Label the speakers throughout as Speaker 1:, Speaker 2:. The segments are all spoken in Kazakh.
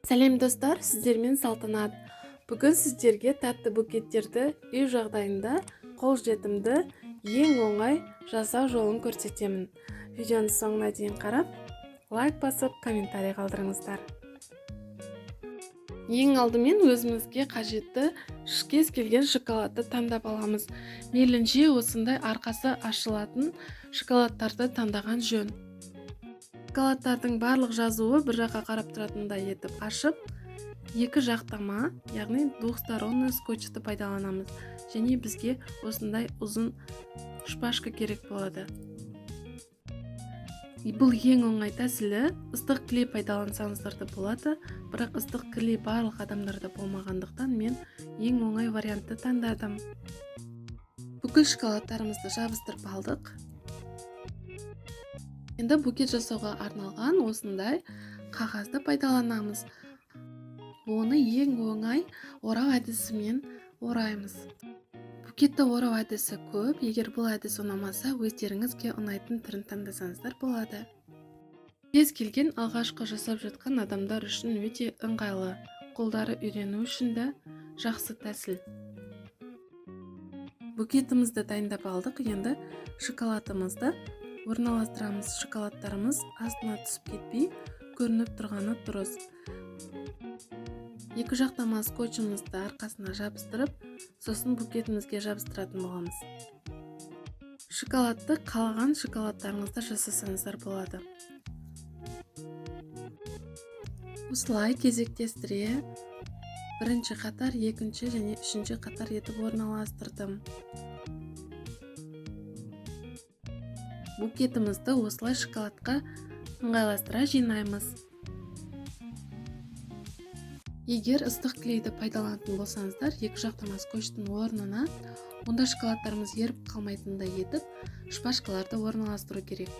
Speaker 1: Сәлем достар, сіздермен Салтанат. Бүгін сіздерге тәтті букеттерді үй жағдайында қолжетімді, ең оңай жасау жолын көрсетемін. Видеоны соңына дейін қарап, лайк басып, комментарий қалдырыңыздар. Ең алдымен өзімізге қажетті кез келген шоколадты таңдап аламыз. Мейлінше осындай арқасы ашылатын шоколадтарды таңдаған жөн. Шоколадтардың барлық жазуы бір жаққа қарап тұратындай етіп ашып, екі жақтама, яғни двухсторонний скотчты пайдаланамыз. Және бізге осындай ұзын шпажка керек болады. Бұл ең оңай тәсілі. Ыстық клей пайдалансаңыздар да болады, бірақ ыстық клей барлық адамдарда болмағандықтан мен ең оңай вариантты таңдадым. Бүкіл шоколадтарымызды жабыстырып алдық. Енді букет жасауға арналған осындай қағазды пайдаланамыз. Оны ең оңай орау әдісімен ораймыз. Букетті орау әдісі көп. Егер бұл әдіс ұнамаса, өздеріңізге ұнайтын түрін таңдасаңыздар болады. Кез келген алғашқы жасап жатқан адамдар үшін өте ыңғайлы. Қолдары үйрену үшін де жақсы тәсіл. Букетімізді дайындап алдық. Енді шоколадымызды орналастырамыз. Шоколадтарымыз астына түсіп кетпей, көрініп тұрғаны дұрыс. Екі жақтама скотчымызды арқасына жабыстырып, сосын букетімізге жабыстыратын боламыз. Шоколадты қалаған шоколадтарыңызды жасасаңыздар болады. Осылай кезектестіре бірінші қатар, екінші және үшінші қатар етіп орналастырдым. Букетімізді осылай шоколадқа ыңғайластыра жинаймыз. Егер ыстық клейді пайдаланатын болсаңыздар, екі жақтама скотчтың орнына, онда шоколадтарымыз еріп қалмайтындай етіп, шпажкаларды орналастыру керек.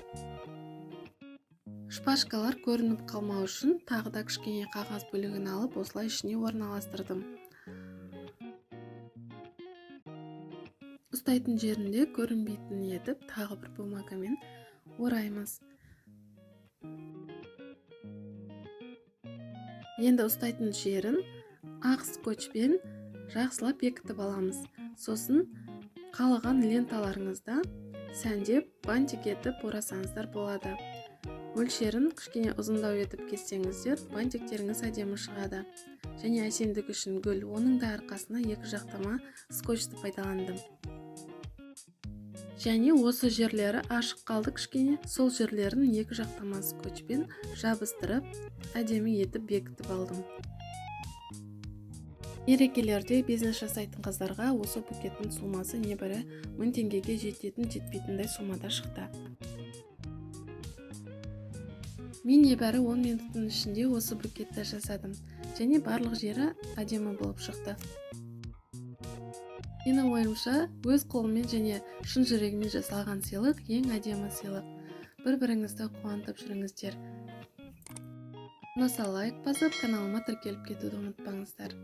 Speaker 1: Шпажкалар көрініп қалмау үшін тағы да кішкене қағаз бөлігін алып, осылай ішіне орналастырдым. Ұстайтын жерінде көрінбейтін етіп, тағы бір бумагамен ораймыз. Енді ұстайтын жерін ақ скотчпен жақсылап бекітіп аламыз. Сосын қалаған ленталарыңызда сәндеп, бантик етіп орасаңыздар болады. Мөлшерін кішкене ұзындау етіп кессеңіздер, бантиктеріңіз әдемі шығады. Және әсемдік үшін гүл, оның да арқасына екі жақтама скотчты пайдаландым. Және осы жерлері ашық қалды кішкене, сол жерлерін екі жақтама скотчпен жабыстырып, әдемі етіп бекітіп алдым. Мерекелерде бизнес жасайтын қыздарға осы букеттің сомасы небәрі 1000 теңгеге жетпейтіндей сомада шықты. Мен небәрі 10 минуттың ішінде осы букетті жасадым, және барлық жері әдемі болып шықты. Менің ойымша, өз қолыммен және шын жүрегіммен жасалған сыйлық ең әдемі сыйлық. Бір-біріңізді қуантып жүріңіздер. Ұнаса лайк басып, каналыма тіркеліп кетуді ұмытпаңыздар.